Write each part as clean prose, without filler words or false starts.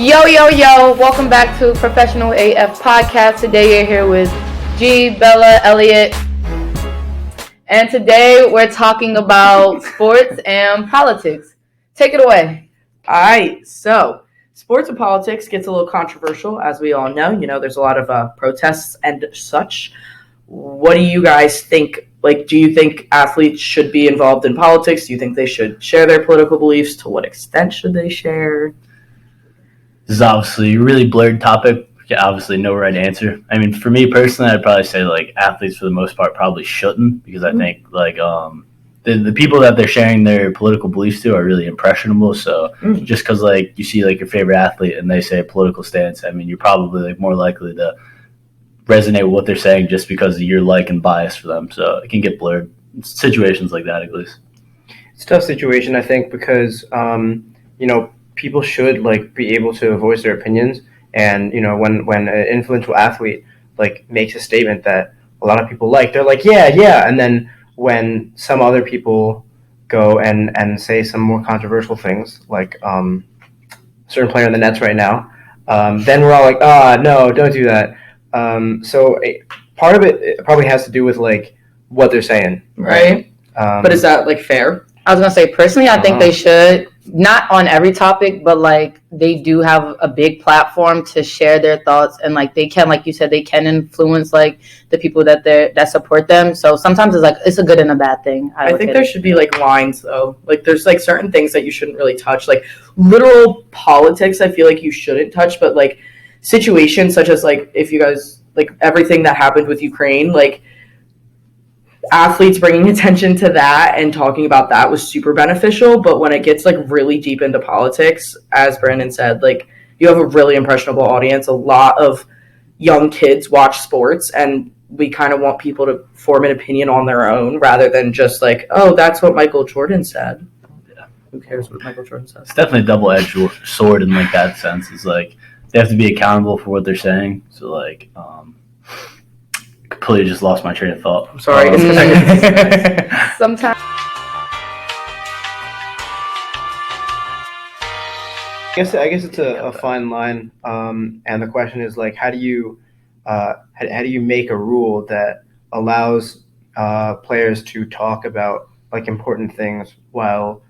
Yo, welcome back to Professional AF Podcast. Today you're here with G, Bella, Elliott, and today we're talking about sports and politics. Take it away. All right, so sports and politics gets a little controversial, as we all know. You know, there's a lot of protests and such. What do you guys think? Like, do you think athletes should be involved in politics? Do you think they should share their political beliefs? To what extent should they share? This is obviously a really blurred topic. Obviously, no right answer. I mean, for me personally, I'd probably say like athletes for the most part probably shouldn't, because I think like the people that they're sharing their political beliefs to are really impressionable. So just because like you see like your favorite athlete and they say a political stance, I mean, you're probably like more likely to resonate with what they're saying just because of your like and bias for them. So it can get blurred. Situations like that, at least. It's a tough situation, I think, because people should like be able to voice their opinions, and when an influential athlete like makes a statement that a lot of people like, they're like yeah, and then when some other people go and say some more controversial things, like certain player in the Nets right now, then we're all like, no, don't do that. So part of it probably has to do with like what they're saying, right? But is that like fair? I was going to say, personally, I think they should, not on every topic, but like they do have a big platform to share their thoughts, and like they can, like you said, they can influence like the people that support them. So sometimes it's a good and a bad thing. I think there should be like lines though. Like there's like certain things that you shouldn't really touch. Like literal politics, I feel like you shouldn't touch, but like situations such as like if you guys like everything that happened with Ukraine, like athletes bringing attention to that and talking about that was super beneficial. But when it gets like really deep into politics, as Brandon said, like you have a really impressionable audience. A lot of young kids watch sports, and we kind of want people to form an opinion on their own rather than just like, oh, that's what Michael Jordan said. Yeah, who cares what Michael Jordan says? It's definitely a double-edged sword in like that sense. It's like they have to be accountable for what they're saying. So like completely just lost my train of thought. I'm sorry. Sometimes. I guess it's a fine line, and the question is like, how do you make a rule that allows players to talk about like important things while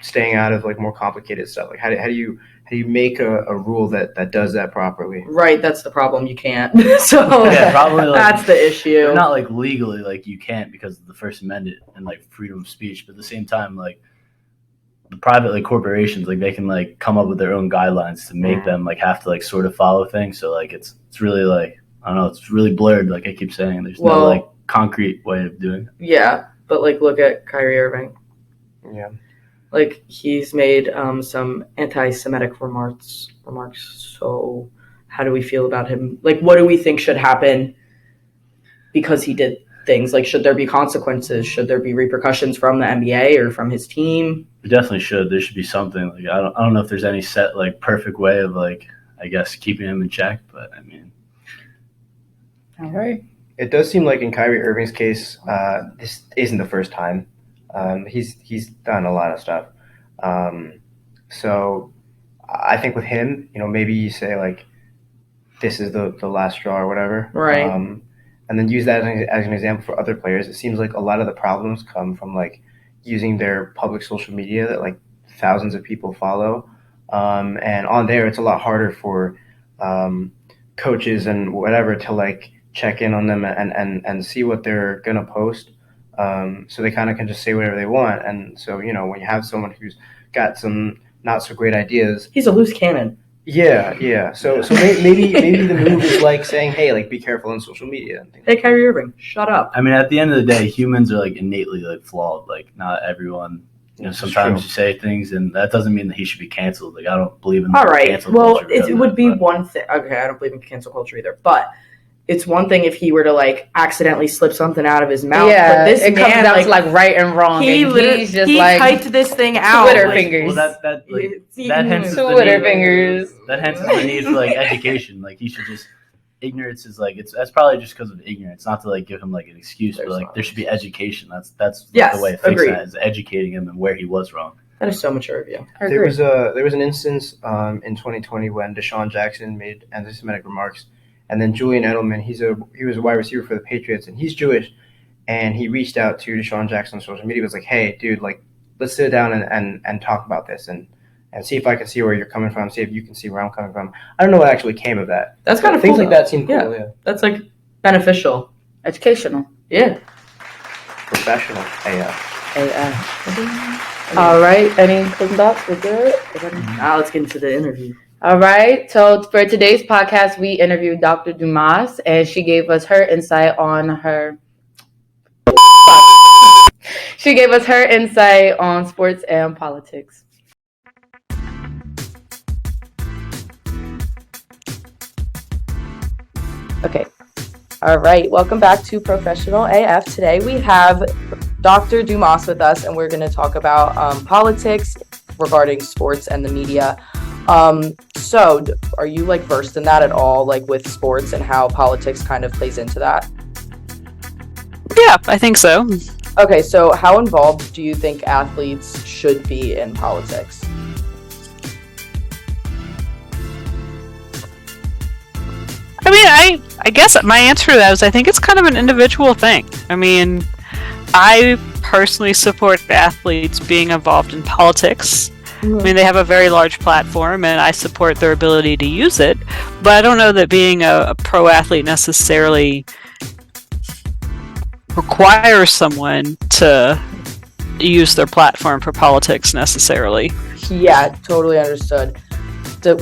staying out of like more complicated stuff? Like how do you make a rule that does that properly? Right, that's the problem. You can't. So yeah, probably like, that's the issue. Not like legally, like you can't because of the First Amendment and like freedom of speech, but at the same time, like the private like corporations, like they can like come up with their own guidelines to make them like have to like sort of follow things. So like it's really like I don't know, it's really blurred. Like I keep saying, there's no like concrete way of doing it. Yeah, but like look at Kyrie Irving. Yeah. Like he's made some anti-Semitic remarks. So how do we feel about him? Like, what do we think should happen because he did things? Like, should there be consequences? Should there be repercussions from the NBA or from his team? It definitely should. There should be something. Like I don't know if there's any set like perfect way of like I guess keeping him in check, but I mean, All right. It does seem like in Kyrie Irving's case, this isn't the first time. He's done a lot of stuff. So I think with him, maybe you say like, this is the last straw or whatever. Right. And then use that as an example for other players. It seems like a lot of the problems come from like using their public social media that like thousands of people follow. And on there, it's a lot harder for coaches and whatever to like check in on them and see what they're going to post. So they kind of can just say whatever they want. And so, when you have someone who's got some not so great ideas. He's a loose cannon. Yeah. So maybe the move is like saying, hey, like be careful on social media. And things Hey, Kyrie Irving, shut up. I mean, at the end of the day, humans are like innately like flawed. Like not everyone, sometimes you say things and that doesn't mean that he should be canceled. Like I don't believe in cancel culture. It would be one thing. Okay, I don't believe in cancel culture either, but it's one thing if he were to like accidentally slip something out of his mouth. Yeah, but this it man, comes down to like right and wrong. He typed this thing out. Twitter fingers. Well, that hence Twitter fingers. That hence is the need for like education. Like he should just ignorance is like that's probably just because of ignorance. Not to like give him like an excuse, but like there should be education. That's yes, the way to fix agreed. that is educating him and where he was wrong. That is so mature of you. There was an instance in 2020 when Deshaun Jackson made anti-Semitic remarks, and then Julian Edelman, he was a wide receiver for the Patriots, and he's Jewish, and he reached out to Deshaun Jackson on social media. Was like, hey, dude, like, let's sit down and talk about this and see if I can see where you're coming from, see if you can see where I'm coming from. I don't know what actually came of that. That's kind of things cool, like that seem cool. Yeah. That's like beneficial, Educational. yeah. Professional AF. All right. Any closing thoughts? We're good. Now let's get into the interview. All right. So for today's podcast, we interviewed Dr. Dumas, and she gave us her insight on her. She gave us her insight on sports and politics. Okay. All right. Welcome back to Professional AF. Today we have Dr. Dumas with us, and we're going to talk about politics regarding sports and the media. So are you like versed in that at all, like with sports and how politics kind of plays into that? Yeah, I think so. Okay, so how involved do you think athletes should be in politics? I mean, I guess my answer to that is I think it's kind of an individual thing. I mean, I personally support athletes being involved in politics. I mean, they have a very large platform, and I support their ability to use it. But I don't know that being a pro athlete necessarily requires someone to use their platform for politics necessarily. Yeah, totally understood.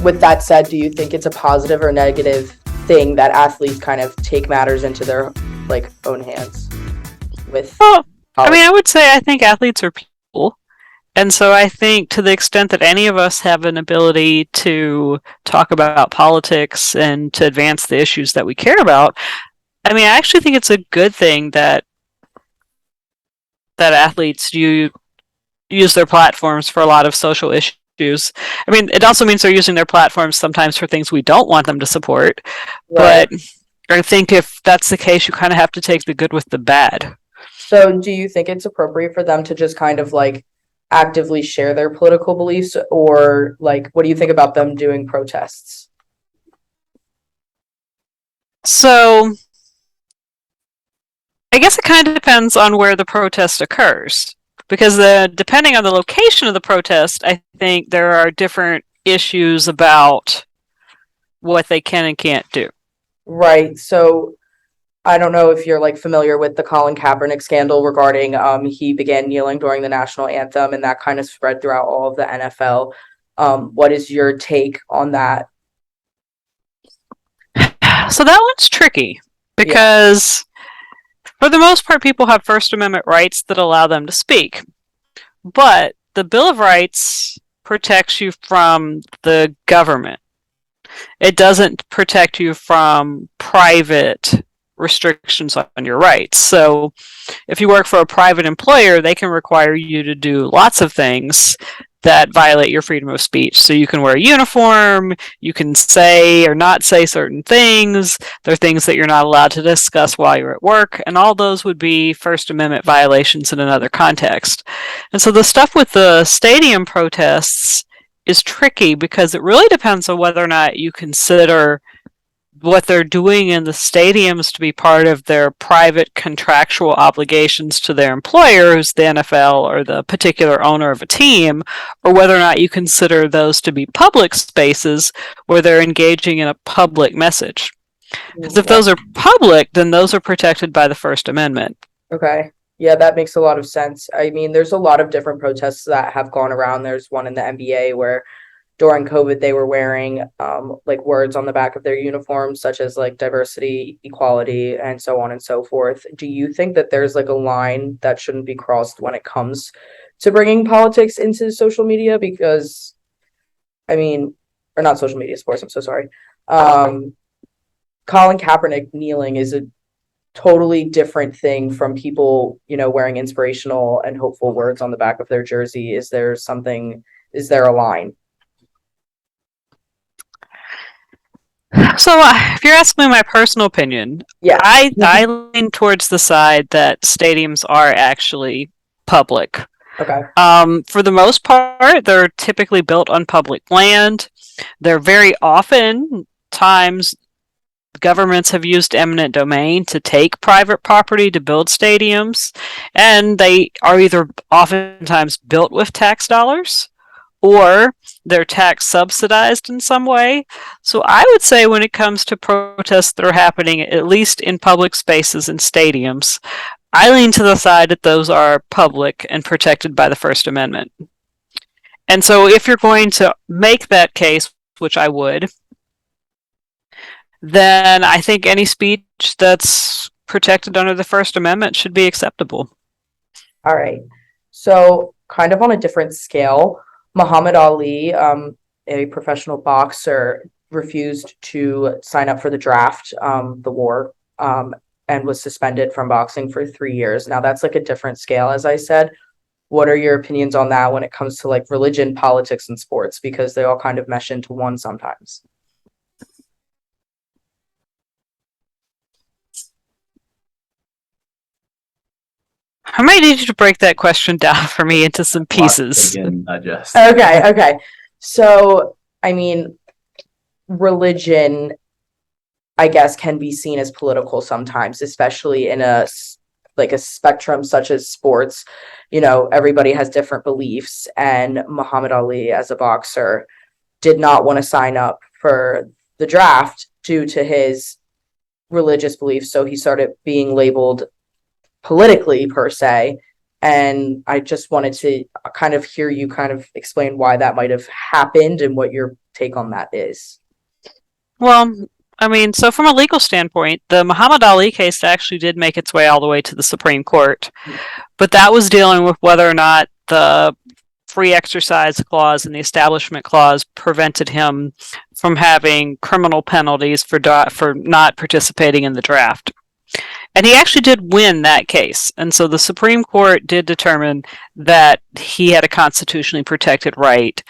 With that said, do you think it's a positive or negative thing that athletes kind of take matters into their like own hands with? Well, I mean, I would say I think athletes are people. And so I think to the extent that any of us have an ability to talk about politics and to advance the issues that we care about, I mean, I actually think it's a good thing that athletes use their platforms for a lot of social issues. I mean, it also means they're using their platforms sometimes for things we don't want them to support. Right. But I think if that's the case, you kind of have to take the good with the bad. So do you think it's appropriate for them to just kind of like actively share their political beliefs, or like what do you think about them doing protests? So I guess it kind of depends on where the protest occurs, because depending on the location of the protest, I think there are different issues about what they can and can't do. Right. So I don't know if you're like familiar with the Colin Kaepernick scandal regarding he began kneeling during the national anthem, and that kind of spread throughout all of the NFL. What is your take on that? So that one's tricky because for the most part, people have First Amendment rights that allow them to speak. But the Bill of Rights protects you from the government. It doesn't protect you from private restrictions on your rights. So if you work for a private employer, they can require you to do lots of things that violate your freedom of speech. So you can wear a uniform, you can say or not say certain things, there are things that you're not allowed to discuss while you're at work, and all those would be First Amendment violations in another context. And so the stuff with the stadium protests is tricky because it really depends on whether or not you consider what they're doing in the stadiums to be part of their private contractual obligations to their employer, who's the NFL or the particular owner of a team, or whether or not you consider those to be public spaces where they're engaging in a public message. Because if those are public, then those are protected by the First Amendment. Okay. Yeah, that makes a lot of sense. I mean, there's a lot of different protests that have gone around. There's one in the NBA where during COVID, they were wearing like words on the back of their uniforms, such as like diversity, equality, and so on and so forth. Do you think that there's like a line that shouldn't be crossed when it comes to bringing politics into social media? Because, I mean, or not social media, sports, I'm so sorry. Colin Kaepernick kneeling is a totally different thing from people, you know, wearing inspirational and hopeful words on the back of their jersey. Is there a line? So if you're asking me my personal opinion, I lean towards the side that stadiums are actually public. Okay. For the most part, they're typically built on public land. They're very often times governments have used eminent domain to take private property to build stadiums, and they are either oftentimes built with tax dollars or they're tax subsidized in some way. So I would say when it comes to protests that are happening, at least in public spaces and stadiums, I lean to the side that those are public and protected by the First Amendment. And so if you're going to make that case, which I would, then I think any speech that's protected under the First Amendment should be acceptable. All right. So, kind of on a different scale, Muhammad Ali, a professional boxer, refused to sign up for the draft, the war, and was suspended from boxing for 3 years. Now, that's like a different scale, as I said. What are your opinions on that when it comes to like religion, politics, and sports? Because they all kind of mesh into one sometimes. I might need you to break that question down for me into some pieces. Okay. So, I mean, religion, I guess, can be seen as political sometimes, especially in a spectrum such as sports. You know, everybody has different beliefs, and Muhammad Ali, as a boxer, did not want to sign up for the draft due to his religious beliefs. So he started being labeled politically, per se. And I just wanted to kind of hear you kind of explain why that might have happened and what your take on that is. Well, I mean, so from a legal standpoint, the Muhammad Ali case actually did make its way all the way to the Supreme Court. But that was dealing with whether or not the free exercise clause and the establishment clause prevented him from having criminal penalties for not participating in the draft. And he actually did win that case. And so the Supreme Court did determine that he had a constitutionally protected right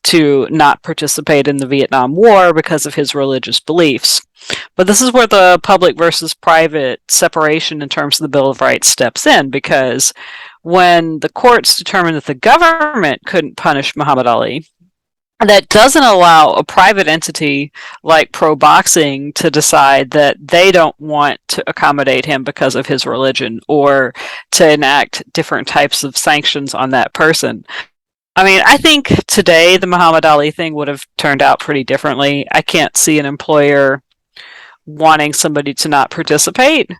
to not participate in the Vietnam War because of his religious beliefs. But this is where the public versus private separation in terms of the Bill of Rights steps in, because when the courts determined that the government couldn't punish Muhammad Ali, that doesn't allow a private entity like pro boxing to decide that they don't want to accommodate him because of his religion or to enact different types of sanctions on that person. I mean, I think today the Muhammad Ali thing would have turned out pretty differently. I can't see an employer wanting somebody to not participate,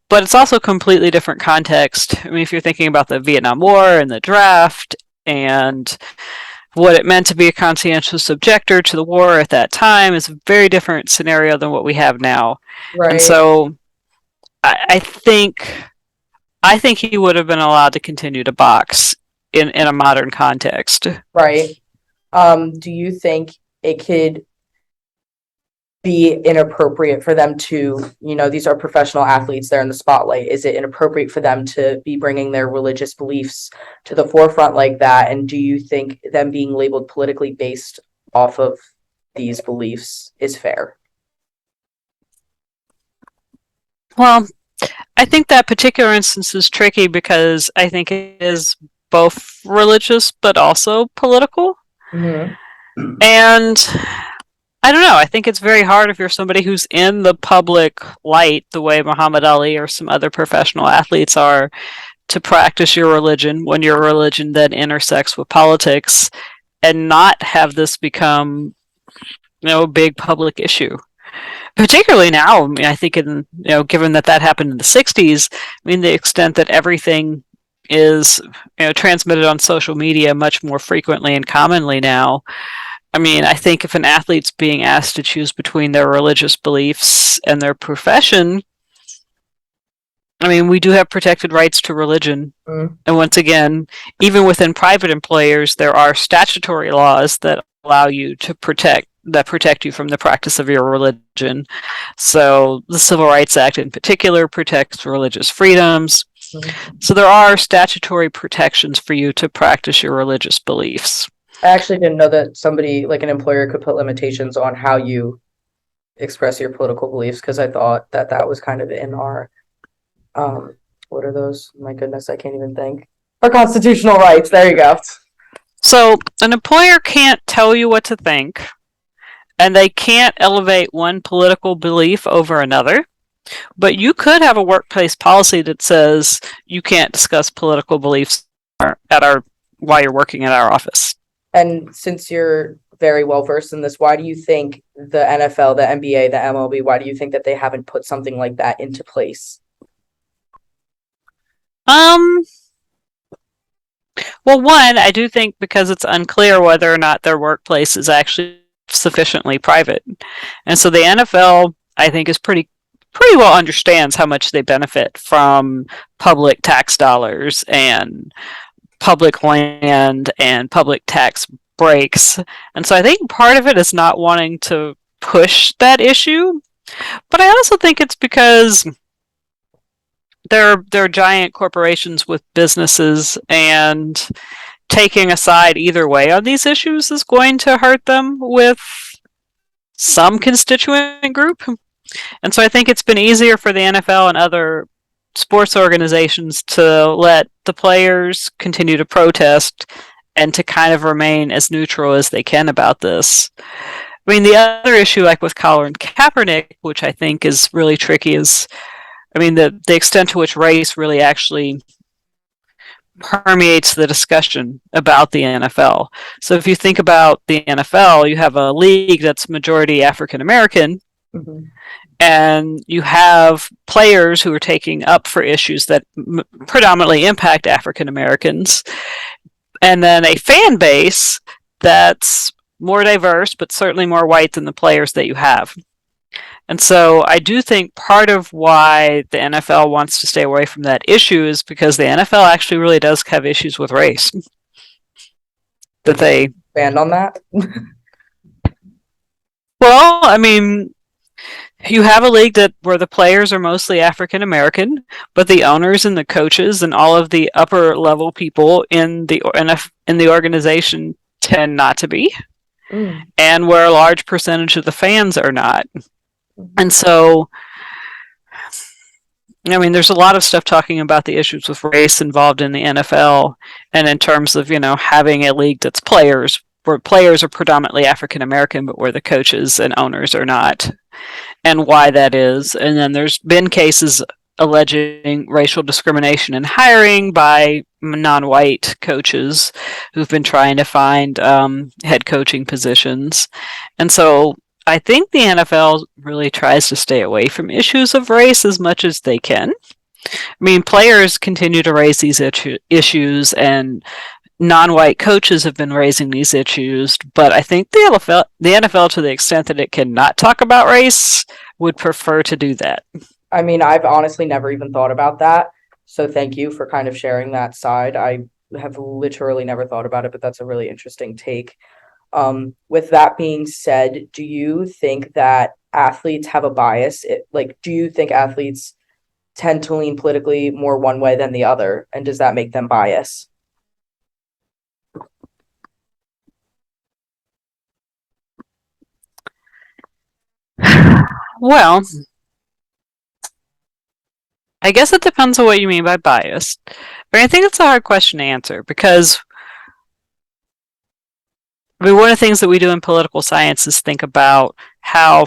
but it's also a completely different context. I mean, if you're thinking about the Vietnam War and the draft and what it meant to be a conscientious objector to the war at that time is a very different scenario than what we have now. Right. And so I think he would have been allowed to continue to box in a modern context. Right. Do you think it could be inappropriate for them to, these are professional athletes, they're in the spotlight. Is it inappropriate for them to be bringing their religious beliefs to the forefront like that? And do you think them being labeled politically based off of these beliefs is fair? Well, I think that particular instance is tricky because I think it is both religious but also political. Mm-hmm. And I don't know. I think it's very hard if you're somebody who's in the public light, the way Muhammad Ali or some other professional athletes are, to practice your religion when your religion then intersects with politics and not have this become, a big public issue. Particularly now, I mean, I think given that happened in the 60s, I mean, the extent that everything is, transmitted on social media much more frequently and commonly now. I mean, I think if an athlete's being asked to choose between their religious beliefs and their profession, I mean, we do have protected rights to religion. Mm. And once again, even within private employers, there are statutory laws that allow you to protect you from the practice of your religion. So the Civil Rights Act in particular protects religious freedoms. Mm. So there are statutory protections for you to practice your religious beliefs. I actually didn't know that somebody, like an employer, could put limitations on how you express your political beliefs, because I thought that was kind of in our, what are those? My goodness, I can't even think. Or constitutional rights. There you go. So an employer can't tell you what to think, and they can't elevate one political belief over another. But you could have a workplace policy that says you can't discuss political beliefs while you're working at our office. And since you're very well versed in this, why do you think the NFL, the NBA, the MLB, why do you think that they haven't put something like that into place? Well, one, I do think because it's unclear whether or not their workplace is actually sufficiently private. And so the NFL, I think, is pretty well understands how much they benefit from public tax dollars and public land and public tax breaks. And so I think part of it is not wanting to push that issue. But I also think it's because they're giant corporations with businesses, and taking a side either way on these issues is going to hurt them with some constituent group. And so I think it's been easier for the NFL and other sports organizations to let the players continue to protest and to kind of remain as neutral as they can about this. I mean, the other issue, like with Colin Kaepernick, which I think is really tricky, is the extent to which race really actually permeates the discussion about the NFL. So if you think about the NFL, you have a league that's majority African American, and you have players who are taking up for issues that predominantly impact African Americans, and then a fan base that's more diverse, but certainly more white than the players that you have. And so I do think part of why the NFL wants to stay away from that issue is because the NFL actually really does have issues with race. That they banned on that? Well, you have a league where the players are mostly African American, but the owners and the coaches and all of the upper level people in the organization tend not to be, and where a large percentage of the fans are not. And so, there's a lot of stuff talking about the issues with race involved in the NFL, and in terms of, having a league that's players, where players are predominantly African American, but where the coaches and owners are not, and why that is. And then there's been cases alleging racial discrimination in hiring by non-white coaches who've been trying to find head coaching positions. And so I think the NFL really tries to stay away from issues of race as much as they can. Players continue to raise these issues, and non-white coaches have been raising these issues, but I think the NFL, to the extent that it cannot talk about race, would prefer to do that. I've honestly never even thought about that, so thank you for kind of sharing that side. I have literally never thought about it, but that's a really interesting take. With that being said, do you think that athletes have a bias? Do you think athletes tend to lean politically more one way than the other, and does that make them biased? Well, I guess it depends on what you mean by bias. But I think it's a hard question to answer, because one of the things that we do in political science is think about how,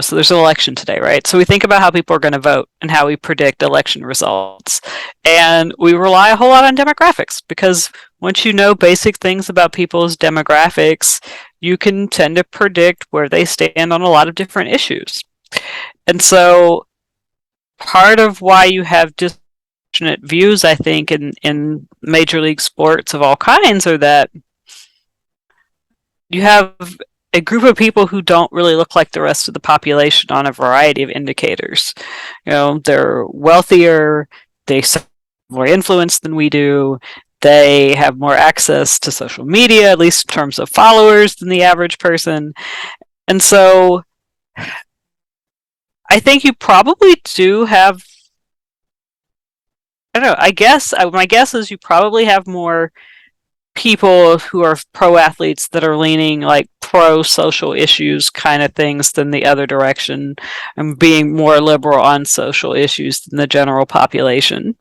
so there's an election today, right? So we think about how people are going to vote and how we predict election results. And we rely a whole lot on demographics, because once you know basic things about people's demographics, you can tend to predict where they stand on a lot of different issues. And so part of why you have disparate views, I think, in major league sports of all kinds, are that you have a group of people who don't really look like the rest of the population on a variety of indicators. They're wealthier, they have more influence than we do, they have more access to social media, at least in terms of followers, than the average person. And so I think you probably do have, my guess is you probably have more people who are pro athletes that are leaning like pro social issues kind of things than the other direction, and being more liberal on social issues than the general population.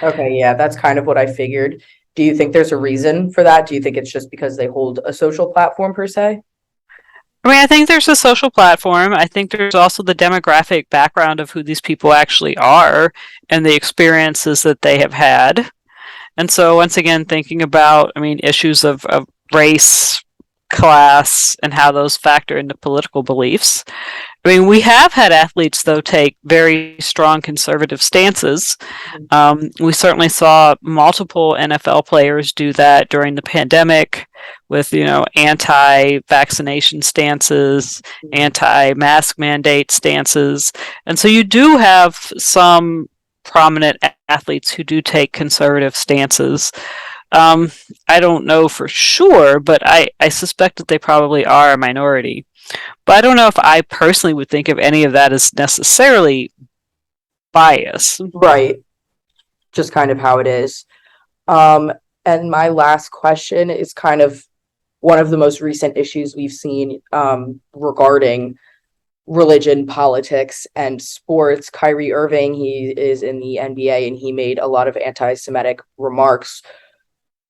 Okay, yeah, that's kind of what I figured. Do you think there's a reason for that? Do you think it's just because they hold a social platform per se? I mean, I think there's a social platform. I think there's also the demographic background of who these people actually are and the experiences that they have had. And so, once again, thinking about, I mean, issues of race, class, and how those factor into political beliefs. I mean, we have had athletes, though, take very strong conservative stances. We certainly saw multiple NFL players do that during the pandemic with, anti-vaccination stances, anti-mask mandate stances. And so you do have some prominent athletes who do take conservative stances. I don't know for sure, but I suspect that they probably are a minority. But I don't know if I personally would think of any of that as necessarily bias. Right. Just kind of how it is. And my last question is kind of one of the most recent issues we've seen regarding religion, politics, and sports. Kyrie Irving, he is in the NBA and he made a lot of anti-Semitic remarks.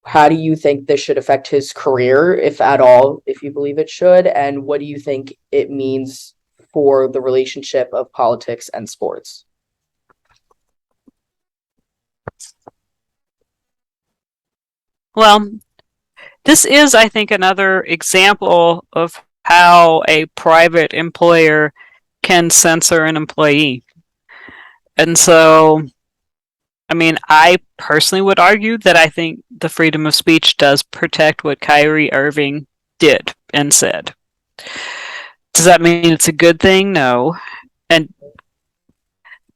How do you think this should affect his career, if at all, if you believe it should? And what do you think it means for the relationship of politics and sports? Well, this is, I think, another example of how a private employer can censor an employee. And so, I mean, I personally would argue that I think the freedom of speech does protect what Kyrie Irving did and said. Does that mean it's a good thing? No. And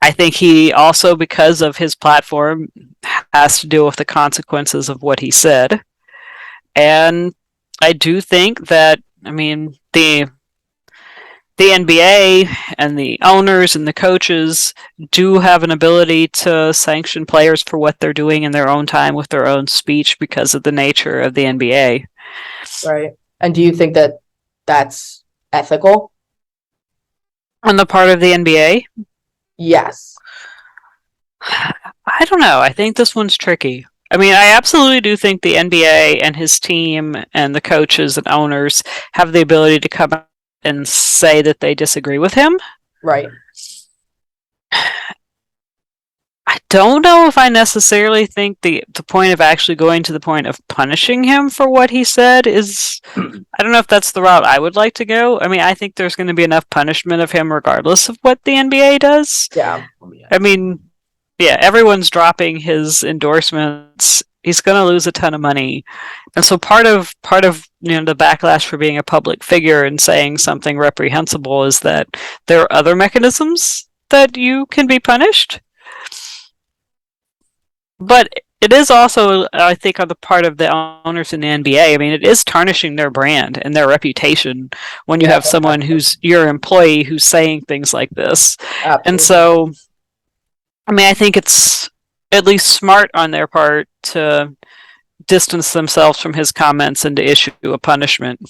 I think he also, because of his platform, has to deal with the consequences of what he said. And I do think that, I mean, the NBA and the owners and the coaches do have an ability to sanction players for what they're doing in their own time with their own speech because of the nature of the NBA. Right. And do you think that that's ethical? On the part of the NBA? Yes. I don't know. I think this one's tricky. I mean, I absolutely do think the NBA and his team and the coaches and owners have the ability to come out and say that they disagree with him. Right. I don't know if I necessarily think the point of actually going to the point of punishing him for what he said is... I don't know if that's the route I would like to go. I mean, I think there's going to be enough punishment of him regardless of what the NBA does. Yeah. I mean, yeah, everyone's dropping his endorsements. He's going to lose a ton of money. And so part of the backlash for being a public figure and saying something reprehensible is that there are other mechanisms that you can be punished. But it is also, I think, on the part of the owners in the NBA. I mean, it is tarnishing their brand and their reputation when you have someone who's your employee who's saying things like this. Absolutely. And so, I mean, I think it's at least smart on their part to distance themselves from his comments and to issue a punishment.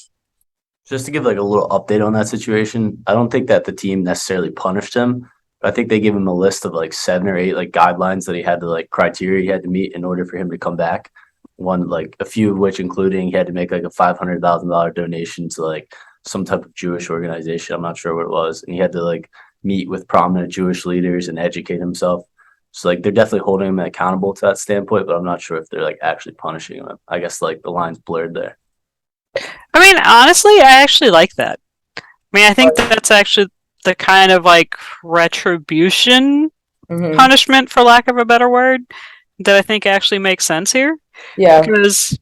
Just to give like a little update on that situation, I don't think that the team necessarily punished him. I think they gave him a list of like 7 or 8 like guidelines that he had to like criteria he had to meet in order for him to come back. One, like a few of which including he had to make like a $500,000 donation to like some type of Jewish organization. I'm not sure what it was. And he had to like meet with prominent Jewish leaders and educate himself. So like they're definitely holding him accountable to that standpoint, but I'm not sure if they're like actually punishing him. I guess like the line's blurred there. I mean, honestly, I actually like that. I mean, I think that's actually the kind of like retribution punishment, for lack of a better word, that I think actually makes sense here. Yeah. Because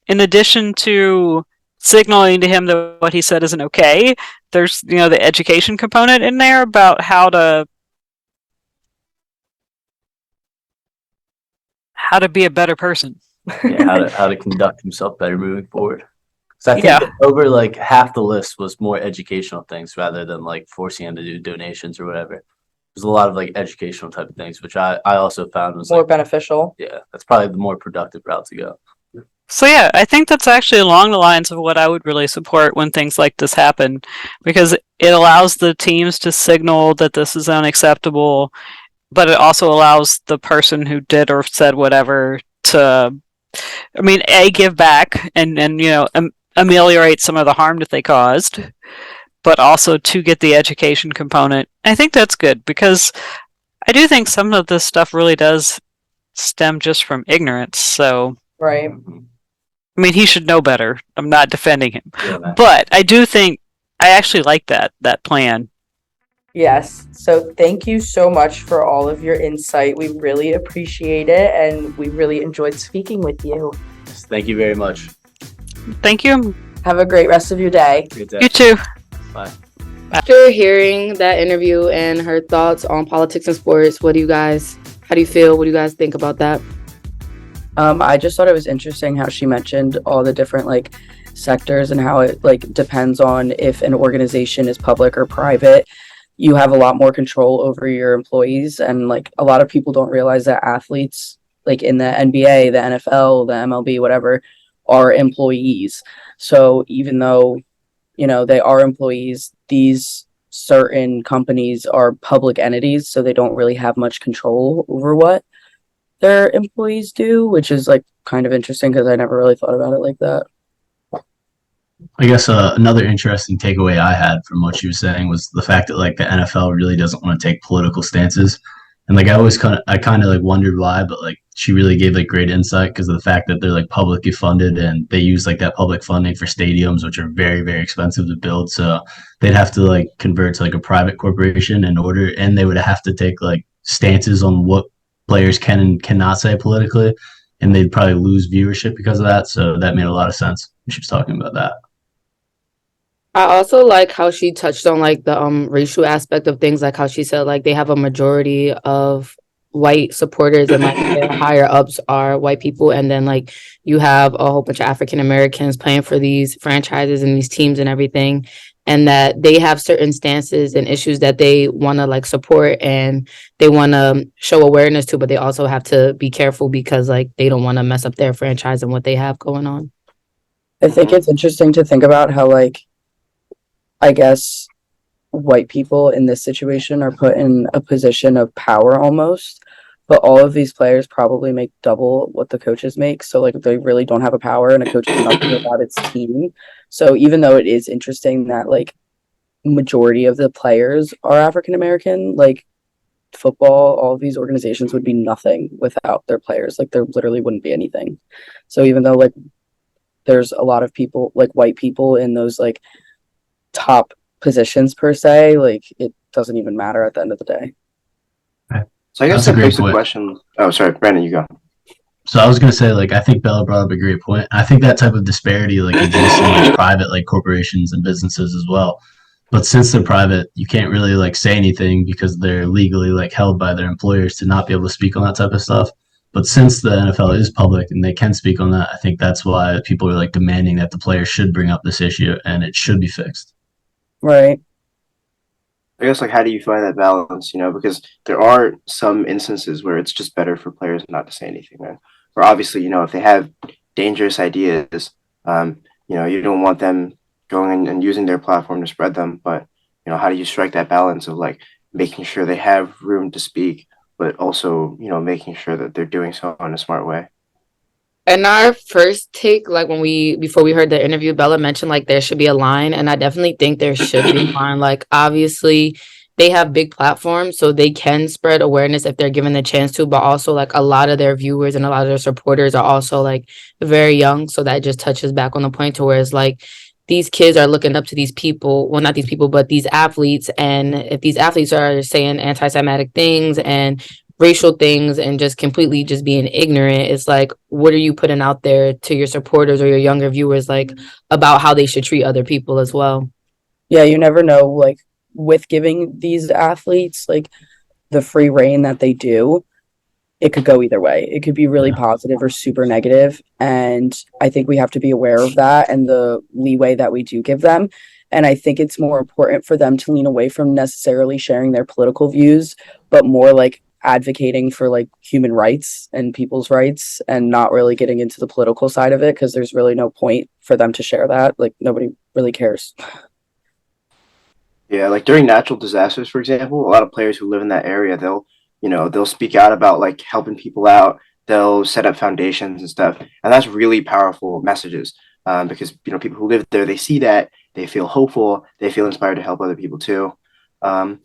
in addition to signaling to him that what he said isn't okay, there's, the education component in there about how to be a better person. Yeah, how to conduct himself better moving forward. So I think that over like half the list was more educational things rather than like forcing him to do donations or whatever. There's a lot of like educational type of things, which I also found was more like, beneficial. Yeah, that's probably the more productive route to go. So yeah, I think that's actually along the lines of what I would really support when things like this happen, because it allows the teams to signal that this is unacceptable, but it also allows the person who did or said whatever to, I mean, give back and ameliorate some of the harm that they caused, but also to get the education component. I think that's good because I do think some of this stuff really does stem just from ignorance. So, Right. I mean, he should know better. I'm not defending him, Yeah. but I do think I actually like that plan. Yes. So thank you so much for all of your insight. We really appreciate it, and we really enjoyed speaking with you. Thank you very much. Thank you. Have a great rest of your day. Good day. You too. Bye. After hearing that interview and her thoughts on politics and sports, how do you feel? What do you guys think about that? I just thought it was interesting how she mentioned all the different like sectors and how it like depends on if an organization is public or private. You have a lot more control over your employees, and like a lot of people don't realize that athletes like in the NBA, the NFL, the MLB, whatever, are employees. So even though, you know, they are employees, these certain companies are public entities, so they don't really have much control over what their employees do, which is like kind of interesting because I never really thought about it like that. I guess another interesting takeaway I had from what she was saying was the fact that like the NFL really doesn't want to take political stances, and like I kind of like wondered why, but like she really gave like great insight because of the fact that they're like publicly funded and they use like that public funding for stadiums, which are very very expensive to build. So they'd have to like convert to like a private corporation in order, and they would have to take like stances on what players can and cannot say politically, and they'd probably lose viewership because of that. So that made a lot of sense when she was talking about that. I also like how she touched on like the racial aspect of things, like how she said like they have a majority of white supporters and like their higher ups are white people, and then like you have a whole bunch of African Americans playing for these franchises and these teams and everything, and that they have certain stances and issues that they want to like support and they want to show awareness to, but they also have to be careful because like they don't want to mess up their franchise and what they have going on. I think it's interesting to think about how like I guess white people in this situation are put in a position of power almost, but all of these players probably make double what the coaches make. So like they really don't have a power, and a coach is nothing about its team. So even though it is interesting that like majority of the players are African American, like football, all of these organizations would be nothing without their players. Like there literally wouldn't be anything. So even though like there's a lot of people like white people in those like top positions per se, like it doesn't even matter at the end of the day. So I guess that begs the question. Oh, sorry, Brandon, you go. So I was gonna say, like, I think Bella brought up a great point. I think that type of disparity like exists in like private like corporations and businesses as well. But since they're private, you can't really like say anything because they're legally like held by their employers to not be able to speak on that type of stuff. But since the NFL is public and they can speak on that, I think that's why people are like demanding that the players should bring up this issue and it should be fixed. Right. I guess like how do you find that balance, you know, because there are some instances where it's just better for players not to say anything, right? Or obviously, you know, if they have dangerous ideas, you know, you don't want them going and using their platform to spread them. But, you know, how do you strike that balance of like making sure they have room to speak, but also, you know, making sure that they're doing so in a smart way? And our first take, like before we heard the interview, Bella mentioned like there should be a line, and I definitely think there should be a line. Like obviously they have big platforms, so they can spread awareness if they're given the chance to, but also like a lot of their viewers and a lot of their supporters are also like very young. So that just touches back on the point to where it's like these kids are looking up to these people, well, not these people, but these athletes. And if these athletes are saying anti-Semitic things and racial things and just completely just being ignorant, it's like, what are you putting out there to your supporters or your younger viewers, like about how they should treat other people as well? Yeah, you never know, like with giving these athletes like the free reign that they do, it could go either way. It could be really positive or super negative. And I think we have to be aware of that and the leeway that we do give them. And I think it's more important for them to lean away from necessarily sharing their political views, but more like advocating for like human rights and people's rights and not really getting into the political side of it, because there's really no point for them to share that. Like nobody really cares. Yeah, like during natural disasters, for example, a lot of players who live in that area, they'll they'll speak out about like helping people out. They'll set up foundations and stuff, and that's really powerful messages. Because people who live there, they see that, they feel hopeful, they feel inspired to help other people too. So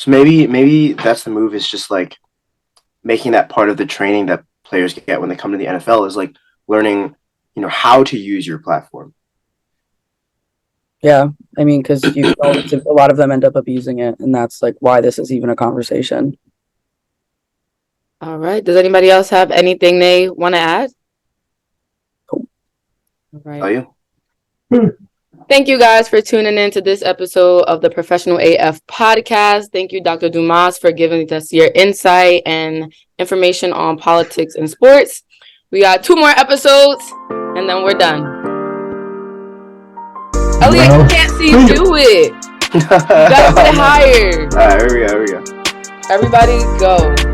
maybe that's the move, is just like making that part of the training that players get when they come to the NFL, is like learning, how to use your platform. Yeah, I mean, because a lot of them end up abusing it, and that's like why this is even a conversation. All right. Does anybody else have anything they want to add? Cool. All right. Are you? Thank you guys for tuning in to this episode of the Professional AF podcast. Thank you, Dr. Dumas, for giving us your insight and information on politics and sports. We got 2 more episodes, and then we're done. Elliott, I can't see you do it. You gotta sit higher. All right, here we go. Everybody go.